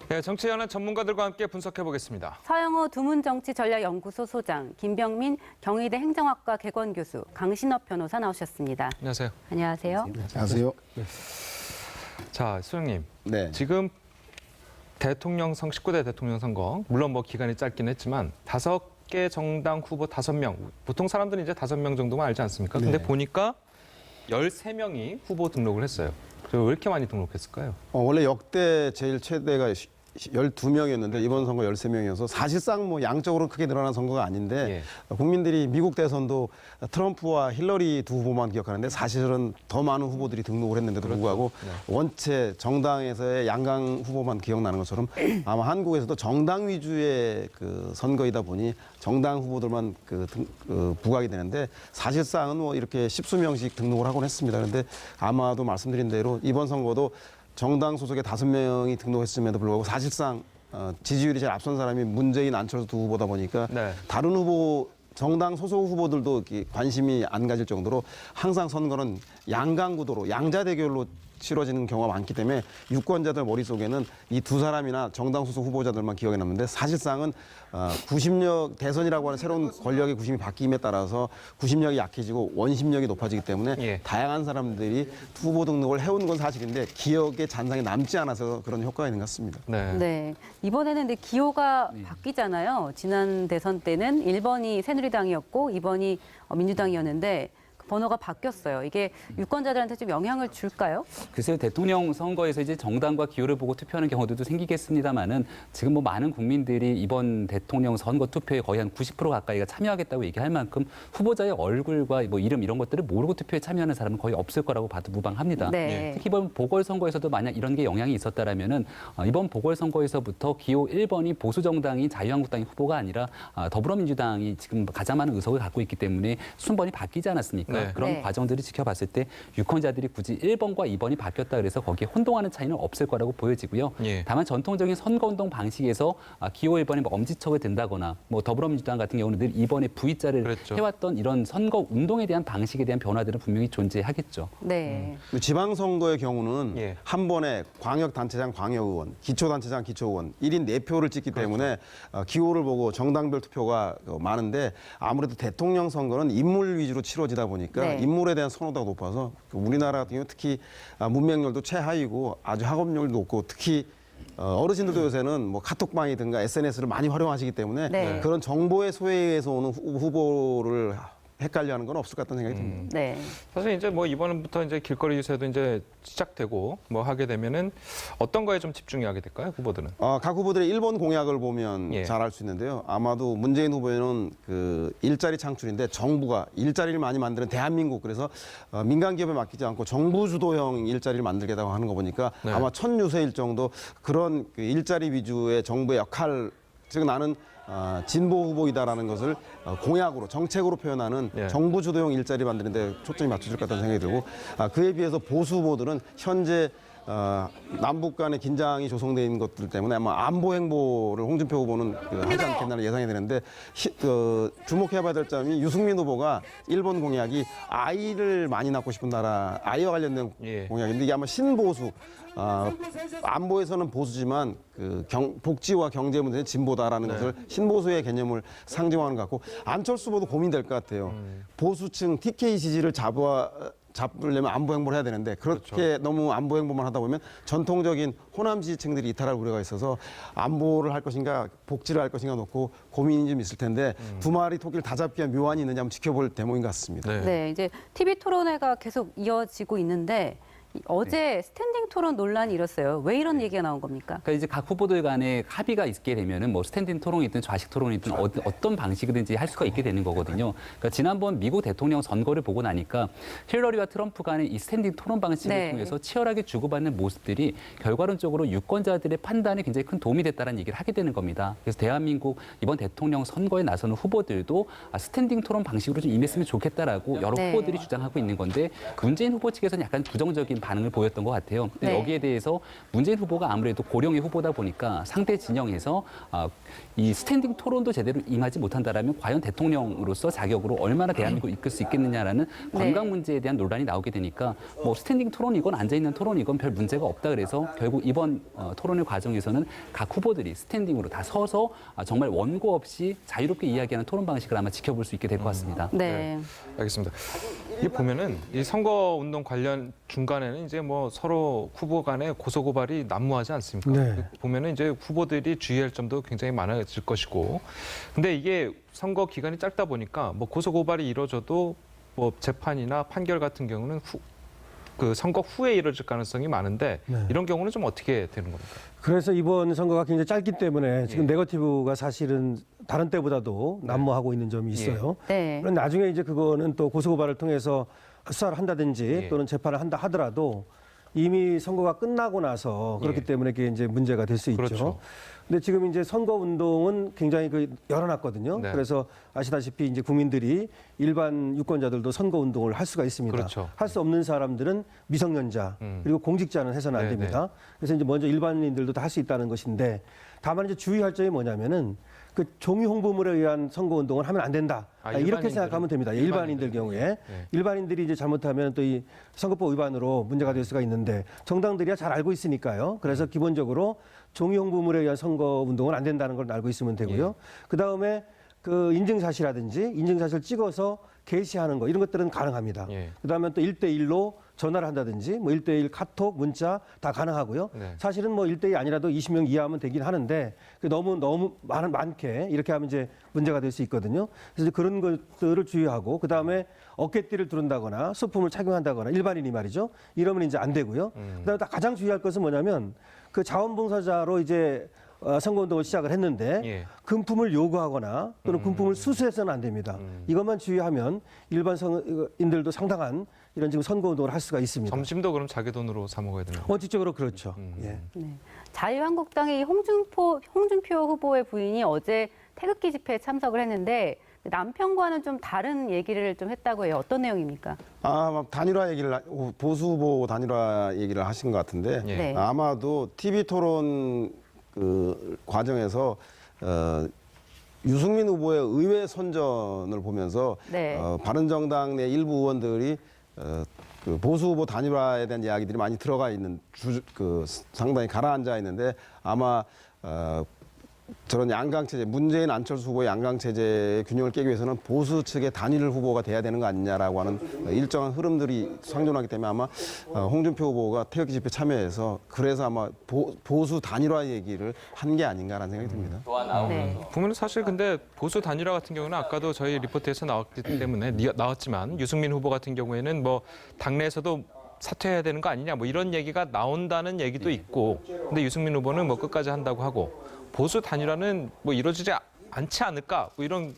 네, 정치연한 전문가들과 함께 분석해 보겠습니다. 서영호 두문정치전략연구소 소장, 김병민 경희대 행정학과 개건교수, 강신업 변호사 나오셨습니다. 안녕하세요. 안녕하세요. 안녕하세요. 자, 수영님. 네. 지금 19대 대통령 선거, 물론 뭐 기간이 짧긴 했지만 5개 정당 후보 5명, 보통 사람들은 이제 5명 정도만 알지 않습니까? 근데 네. 보니까 13명이 후보 등록을 했어요. 왜 이렇게 많이 등록했을까요? 원래 역대 제일 최대가 12명이었는데 이번 선거 13명이어서 사실상 뭐 양적으로는 크게 늘어난 선거가 아닌데 국민들이 미국 대선도 트럼프와 힐러리 두 후보만 기억하는데 사실은 더 많은 후보들이 등록을 했는데도 불구하고 원체 정당에서의 양강 후보만 기억나는 것처럼 아마 한국에서도 정당 위주의 그 선거이다 보니 정당 후보들만 부각이 되는데 사실상은 뭐 이렇게 십수명씩 등록을 하곤 했습니다. 그런데 아마도 말씀드린 대로 이번 선거도 정당 소속의 5명이 등록했음에도 불구하고 사실상 지지율이 제일 앞선 사람이 문재인, 안철수 두 후보다 보니까 다른 후보 정당 소속 후보들도 관심이 안 가질 정도로 항상 선거는 양강 구도로 양자 대결로 치러지는 경우가 많기 때문에 유권자들 머릿속에는 이 두 사람이나 정당 소속 후보자들만 기억에 남는데 사실상은 구심력 대선이라고 하는 새로운 권력의 구심이 바뀜에 따라서 구심력이 약해지고 원심력이 높아지기 때문에 다양한 사람들이 후보 등록을 해온 건 사실인데 기억의 잔상이 남지 않아서 그런 효과가 있는 것 같습니다. 네. 이번에는 근데 기호가 바뀌잖아요. 지난 대선 때는 1번이 새누리당이었고 2번이 민주당이었는데 번호가 바뀌었어요. 이게 유권자들한테 좀 영향을 줄까요? 글쎄요, 대통령 선거에서 이제 정당과 기호를 보고 투표하는 경우들도 생기겠습니다만은 지금 뭐 많은 국민들이 이번 대통령 선거 투표에 거의 한 90% 가까이가 참여하겠다고 얘기할 만큼 후보자의 얼굴과 뭐 이름 이런 것들을 모르고 투표에 참여하는 사람은 거의 없을 거라고 봐도 무방합니다. 특히 이번 보궐선거에서도 만약 이런 게 영향이 있었다라면은 이번 보궐선거에서부터 기호 1번이 보수 정당인 자유한국당이 후보가 아니라 더불어민주당이 지금 가장 많은 의석을 갖고 있기 때문에 순번이 바뀌지 않았습니까? 그런 과정들을 지켜봤을 때 유권자들이 굳이 1번과 2번이 바뀌었다 그래서 거기에 혼동하는 차이는 없을 거라고 보여지고요. 다만 전통적인 선거운동 방식에서 기호 1번에 뭐 엄지척을 든다거나 뭐 더불어민주당 같은 경우는 늘 2번에 V자를 해왔던 이런 선거운동에 대한 방식에 대한 변화들은 분명히 존재하겠죠. 지방선거의 경우는 한 번에 광역단체장, 광역의원, 기초단체장, 기초의원 1인 4표를 찍기 때문에 기호를 보고 정당별 투표가 많은데 아무래도 대통령 선거는 인물 위주로 치러지다 보니까 인물에 대한 선호도가 높아서 우리나라 같은 경우 특히 문맹률도 최하위고 아주 학업률도 높고 특히 어르신들도 요새는 뭐 카톡방이든가 SNS를 많이 활용하시기 때문에 그런 정보의 소외에서 오는 후보를 헷갈려하는 건 없을 것 같다는 생각이 듭니다. 사실 이제 뭐 이번부터 이제 길거리 유세도 이제 시작되고 뭐 하게 되면은 어떤 거에 좀 집중해야 될까요, 후보들은? 각 후보들의 1번 공약을 보면 잘 알 수 있는데요. 아마도 문재인 후보는 그 일자리 창출인데 정부가 일자리를 많이 만드는 대한민국 그래서 민간 기업에 맡기지 않고 정부 주도형 일자리를 만들겠다고 하는 거 보니까 아마 첫 유세일 정도 그런 그 일자리 위주의 정부의 역할 즉 나는 진보 후보이다라는 것을 공약으로 정책으로 표현하는 정부 주도형 일자리 만드는 데 초점이 맞춰질 것 같다는 생각이 들고 그에 비해서 보수 후보들은 현재 남북 간의 긴장이 조성되어 있는 것들 때문에 아마 안보 행보를 홍준표 후보는 하지 않겠나는 예상이 되는데 주목해봐야 될 점이 유승민 후보가 1번 공약이 아이를 많이 낳고 싶은 나라 아이와 관련된 공약인데 이게 아마 신보수 안보에서는 보수지만 복지와 경제 문제는 진보다라는 것을 신보수의 개념을 상징하는 것 같고 안철수 후보도 고민될 것 같아요. 보수층 TK 지지를 잡으려면 안보 행보를 해야 되는데 그렇게 너무 안보 행보만 하다 보면 전통적인 호남 지지층들이 이탈할 우려가 있어서 안보를 할 것인가 복지를 할 것인가 놓고 고민이 좀 있을 텐데 두 마리 토끼를 다 잡기 위한 묘안이 있는지 한번 지켜볼 대목인 것 같습니다. 이제 TV 토론회가 계속 이어지고 있는데 어제 스탠딩 토론 논란이 일었어요. 왜 이런 얘기가 나온 겁니까? 그러니까 이제 각 후보들 간에 합의가 있게 되면은 뭐 스탠딩 토론이든 좌식 토론이든 어떤 방식이든지 할 수가 있게 되는 거거든요. 그러니까 지난번 미국 대통령 선거를 보고 나니까 힐러리와 트럼프 간의 이 스탠딩 토론 방식을 통해서 치열하게 주고받는 모습들이 결과론적으로 유권자들의 판단에 굉장히 큰 도움이 됐다는 얘기를 하게 되는 겁니다. 그래서 대한민국 이번 대통령 선거에 나서는 후보들도 스탠딩 토론 방식으로 좀 임했으면 좋겠다라고 여러 후보들이 주장하고 있는 건데 문재인 후보 측에서는 약간 부정적인 반응을 보였던 것 같아요. 근데 네. 여기에 대해서 문재인 후보가 아무래도 고령의 후보다 보니까 상대 진영에서 이 스탠딩 토론도 제대로 임하지 못한다라면 과연 대통령으로서 자격으로 얼마나 대한민국을 이끌 수 있겠느냐라는 건강 문제에 대한 논란이 나오게 되니까 뭐 스탠딩 토론이건 앉아있는 토론이건 별 문제가 없다 그래서 결국 이번 토론의 과정에서는 각 후보들이 스탠딩으로 다 서서 정말 원고 없이 자유롭게 이야기하는 토론 방식을 아마 지켜볼 수 있게 될 것 같습니다. 네. 알겠습니다. 이 보면은 이 선거운동 관련 중간에는 이제 뭐 서로 후보 간의 고소고발이 난무하지 않습니까? 네. 보면은 이제 후보들이 주의할 점도 굉장히 많아질 것이고, 근데 이게 선거 기간이 짧다 보니까 뭐 고소고발이 이루어져도 뭐 재판이나 판결 같은 경우는 그 선거 후에 이루어질 가능성이 많은데 네. 이런 경우는 좀 어떻게 되는 겁니까? 그래서 이번 선거가 굉장히 짧기 때문에 지금 예. 네거티브가 사실은 다른 때보다도 난무하고 있는 점이 있어요. 네. 그럼 나중에 이제 그거는 또 고소고발을 통해서 수사를 한다든지 예. 또는 재판을 한다 하더라도 이미 선거가 끝나고 나서 그렇기 예. 때문에 그게 이제 문제가 될 수 있죠. 그렇죠. 근데 지금 이제 선거 운동은 굉장히 열어놨거든요. 네. 그래서 아시다시피 이제 국민들이 일반 유권자들도 선거 운동을 할 수가 있습니다. 그렇죠. 할 수 없는 사람들은 미성년자 그리고 공직자는 해서는 안 네, 됩니다. 그래서 이제 먼저 일반인들도 다 할 수 있다는 것인데 다만 이제 주의할 점이 뭐냐면은 그 종이 홍보물에 의한 선거 운동을 하면 안 된다. 이렇게 일반인들은? 생각하면 됩니다. 일반인들 경우에 네. 일반인들이 이제 잘못하면 또 이 선거법 위반으로 문제가 될 수가 있는데 정당들이야 잘 알고 있으니까요. 그래서 기본적으로 종이 홍보물에 의한 선거 운동은 안 된다는 걸 알고 있으면 되고요. 그 다음에 그 인증사실이라든지 인증사실 찍어서 게시하는 거 이런 것들은 가능합니다. 예. 그다음에 또 1대1로 전화를 한다든지 뭐 1대1 카톡, 문자 다 가능하고요. 네. 사실은 뭐 1대1 아니라도 20명 이하하면 되긴 하는데 너무 많게 이렇게 하면 이제 문제가 될 수 있거든요. 그래서 이제 그런 것들을 주의하고 그다음에 어깨띠를 두른다거나 소품을 착용한다거나 일반인이 말이죠. 이러면 이제 안 되고요. 그다음에 가장 주의할 것은 뭐냐면 그 자원봉사자로 이제 선거운동을 시작을 했는데 예. 금품을 요구하거나 또는 금품을 수수해서는 안 됩니다. 이것만 주의하면 일반 선거인들도 상당한 이런 지금 선거운동을 할 수가 있습니다. 점심도 그럼 자기 돈으로 사 먹어야 되는 거예요? 원칙적으로 그렇죠. 예. 네. 자유한국당의 이 홍준표 후보의 부인이 어제 태극기 집회에 참석을 했는데 남편과는 좀 다른 얘기를 좀 했다고 해요. 어떤 내용입니까? 막 단일화 얘기를 보수 후보 단일화 얘기를 하신 것 같은데 예. 네. 아마도 TV 토론 그 과정에서 유승민 후보의 의회 선전을 보면서 네. 바른정당 내 일부 의원들이 그 보수 후보 단일화에 대한 이야기들이 많이 들어가 있는 상당히 가라앉아 있는데 아마 저런 양강체제, 문재인 안철수 후보의 양강체제의 균형을 깨기 위해서는 보수 측의 단일 후보가 돼야 되는 거 아니냐라고 하는 일정한 흐름들이 상존하기 때문에 아마 홍준표 후보가 태극기 집회 참여해서 그래서 아마 보수 단일화 얘기를 한 게 아닌가라는 생각이 듭니다. 네. 보면 사실 근데 보수 단일화 같은 경우는 아까도 저희 리포트에서 나왔기 때문에 나왔지만 유승민 후보 같은 경우에는 뭐 당내에서도 사퇴해야 되는 거 아니냐 뭐 이런 얘기가 나온다는 얘기도 있고 근데 유승민 후보는 뭐 끝까지 한다고 하고 보수 단일화는 뭐 이루어지지 않지 않을까 뭐 이런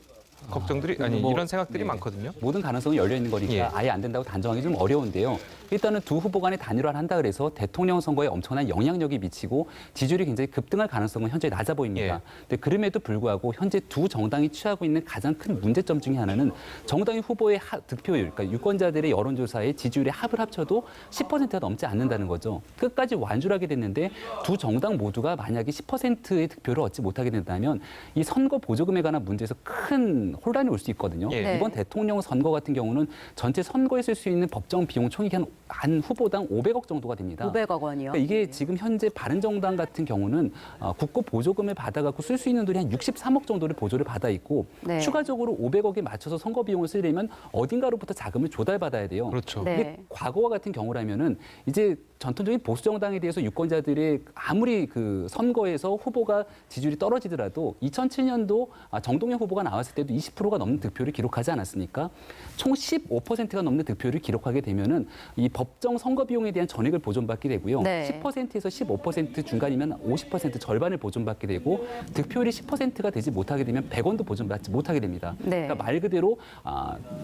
걱정들이 뭐, 이런 생각들이 네. 많거든요. 모든 가능성이 열려 있는 거니까 예. 아예 안 된다고 단정하기 좀 어려운데요. 일단은 두 후보 간의 단일화를 한다 그래서 대통령 선거에 엄청난 영향력이 미치고 지지율이 굉장히 급등할 가능성은 현재 낮아 보입니다. 예. 근데 그럼에도 불구하고 현재 두 정당이 취하고 있는 가장 큰 문제점 중에 하나는 정당의 후보의 득표율, 그러니까 유권자들의 여론조사에 지지율의 합을 합쳐도 10%가 넘지 않는다는 거죠. 끝까지 완주를 하게 됐는데 두 정당 모두가 만약에 10%의 득표를 얻지 못하게 된다면 이 선거 보조금에 관한 문제에서 큰 혼란이 올 수 있거든요. 예. 네. 이번 대통령 선거 같은 경우는 전체 선거에 쓸 수 있는 법정 비용 총액이 한 후보당 500억 정도가 됩니다. 500억 원이요. 그러니까 이게 지금 현재 바른정당 같은 경우는 국고 보조금을 받아갖고 쓸 수 있는 돈이 한 63억 정도를 보조를 받아 있고 네. 추가적으로 500억에 맞춰서 선거 비용을 쓰려면 어딘가로부터 자금을 조달받아야 돼요. 그렇죠. 네. 근데 과거와 같은 경우라면은 이제 전통적인 보수 정당에 대해서 유권자들의 아무리 그 선거에서 후보가 지지율이 떨어지더라도 2007년도 정동영 후보가 나왔을 때도 20%가 넘는 득표를 기록하지 않았습니까? 총 15%가 넘는 득표를 기록하게 되면은 이 법정 선거 비용에 대한 전액을 보존받게 되고요. 네. 10%에서 15% 중간이면 50% 절반을 보존받게 되고 득표율이 10%가 되지 못하게 되면 100원도 보존받지 못하게 됩니다. 네. 그러니까 말 그대로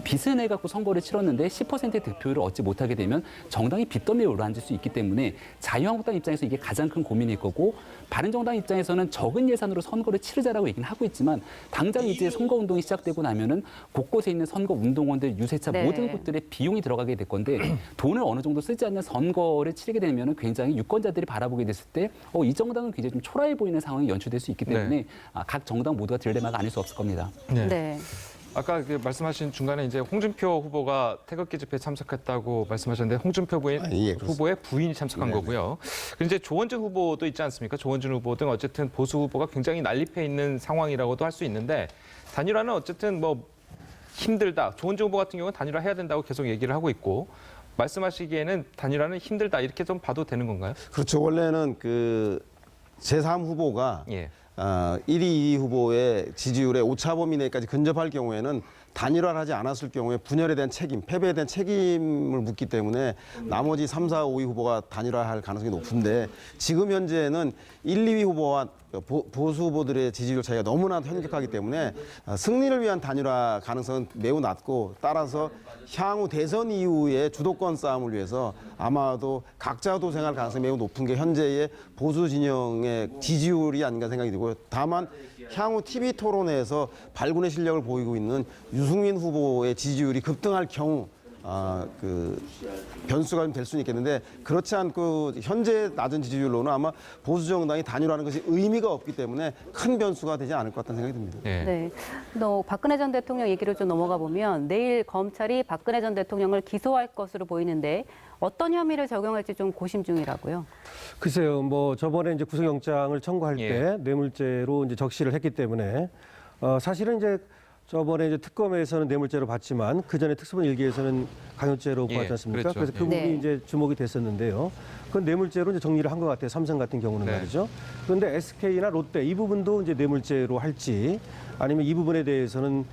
빚을 내 갖고 선거를 치렀는데 10%의 득표율을 얻지 못하게 되면 정당이 빚더미에 올라앉을 수 있기 있기 때문에 자유한국당 입장에서 이게 가장 큰 고민일 거고 바른정당 입장에서는 적은 예산으로 선거를 치르자라고 얘기는 하고 있지만 당장 이제 선거운동이 시작되고 나면은 곳곳에 있는 선거운동원들, 유세차 네. 모든 곳들의 비용이 들어가게 될 건데 돈을 어느 정도 쓰지 않는 선거를 치르게 되면은 굉장히 유권자들이 바라보게 됐을 때 이 정당은 굉장히 좀 초라해 보이는 상황이 연출될 수 있기 때문에 각 정당 모두가 딜레마가 아닐 수 없을 겁니다. 네. 아까 그 말씀하신 중간에 이제 홍준표 후보가 태극기 집회에 참석했다고 말씀하셨는데 홍준표 후보의 부인이 참석한 거고요. 그리고 이제 조원진 후보도 있지 않습니까? 조원진 후보 등 어쨌든 보수 후보가 굉장히 난립해 있는 상황이라고도 할 수 있는데 단일화는 어쨌든 뭐 힘들다. 조원진 후보 같은 경우는 단일화 해야 된다고 계속 얘기를 하고 있고 말씀하시기에는 단일화는 힘들다 이렇게 좀 봐도 되는 건가요? 그렇죠. 원래는 그 제3 후보가 예. 1위, 2위 후보의 지지율의 오차범위 내까지 근접할 경우에는 단일화를 하지 않았을 경우에 분열에 대한 책임, 패배에 대한 책임을 묻기 때문에 나머지 3, 4, 5위 후보가 단일화할 가능성이 높은데 지금 현재는 1, 2위 후보와 보수 후보들의 지지율 차이가 너무나 현격하기 때문에 승리를 위한 단일화 가능성은 매우 낮고 따라서 향후 대선 이후의 주도권 싸움을 위해서 아마도 각자 도생할 가능성이 매우 높은 게 현재의 보수 진영의 지지율이 아닌가 생각이 들고요. 다만 향후 TV 토론에서 발군의 실력을 보이고 있는 유승민 후보의 지지율이 급등할 경우 그 변수가 좀 될 수는 있겠는데 그렇지 않고 현재 낮은 지지율로는 아마 보수 정당이 단일화하는 것이 의미가 없기 때문에 큰 변수가 되지 않을 것 같다는 생각이 듭니다. 예. 네. 또 박근혜 전 대통령 얘기로 좀 넘어가 보면 내일 검찰이 박근혜 전 대통령을 기소할 것으로 보이는데 어떤 혐의를 적용할지 좀 고심 중이라고요. 글쎄요, 뭐 저번에 이제 구속영장을 청구할 예. 때 뇌물죄로 이제 적시를 했기 때문에 사실은 이제 저번에 이제 특검에서는 뇌물죄로 봤지만 그 전에 특수본 1기에서는 강요죄로 예, 보았지 않습니까? 그랬죠. 그래서 그 예. 부분이 네. 이제 주목이 됐었는데요. 그건 뇌물죄로 이제 정리를 한 것 같아요. 삼성 같은 경우는 네. 말이죠. 그런데 SK나 롯데 이 부분도 이제 뇌물죄로 할지 아니면 이 부분에 대해서는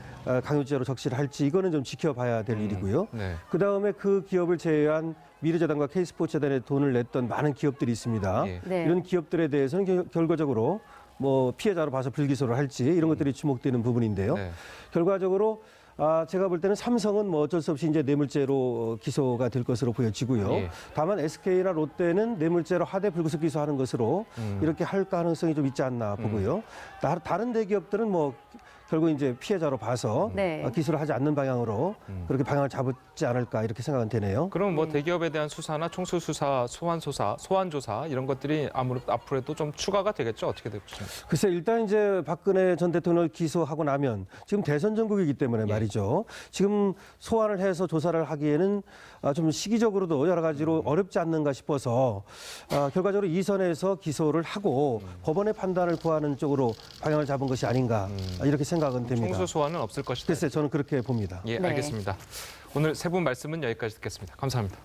강요죄로 적시를 할지 이거는 좀 지켜봐야 될 일이고요. 네. 그 다음에 그 기업을 제외한 미르재단과 K스포츠재단에 돈을 냈던 많은 기업들이 있습니다. 예. 네. 이런 기업들에 대해서는 결과적으로 뭐 피해자로 봐서 불기소를 할지 이런 것들이 주목되는 부분인데요. 네. 결과적으로 제가 볼 때는 삼성은 뭐 어쩔 수 없이 이제 뇌물죄로 기소가 될 것으로 보여지고요. 예. 다만 SK나 롯데는 뇌물죄로 하대 불구속 기소하는 것으로 이렇게 할 가능성이 좀 있지 않나 보고요. 다른 대기업들은 뭐 결국 이제 피해자로 봐서 네. 기소를 하지 않는 방향으로 그렇게 방향을 잡지 않을까 이렇게 생각은 되네요. 그럼 뭐 대기업에 대한 수사나 총수 수사, 소환 조사 이런 것들이 아무래도 앞으로도 좀 추가가 되겠죠. 어떻게 될지. 글쎄 일단 이제 박근혜 전 대통령을 기소하고 나면 지금 대선 전국이기 때문에 말이죠. 지금 소환을 해서 조사를 하기에는 좀 시기적으로도 여러 가지로 어렵지 않는가 싶어서 결과적으로 이 선에서 기소를 하고 법원의 판단을 구하는 쪽으로 방향을 잡은 것이 아닌가 이렇게 생각은 됩니다. 총수 소환은 없을 것이다. 글쎄 저는 그렇게 봅니다. 예, 네. 알겠습니다. 오늘 세 분 말씀은 여기까지 듣겠습니다. 감사합니다.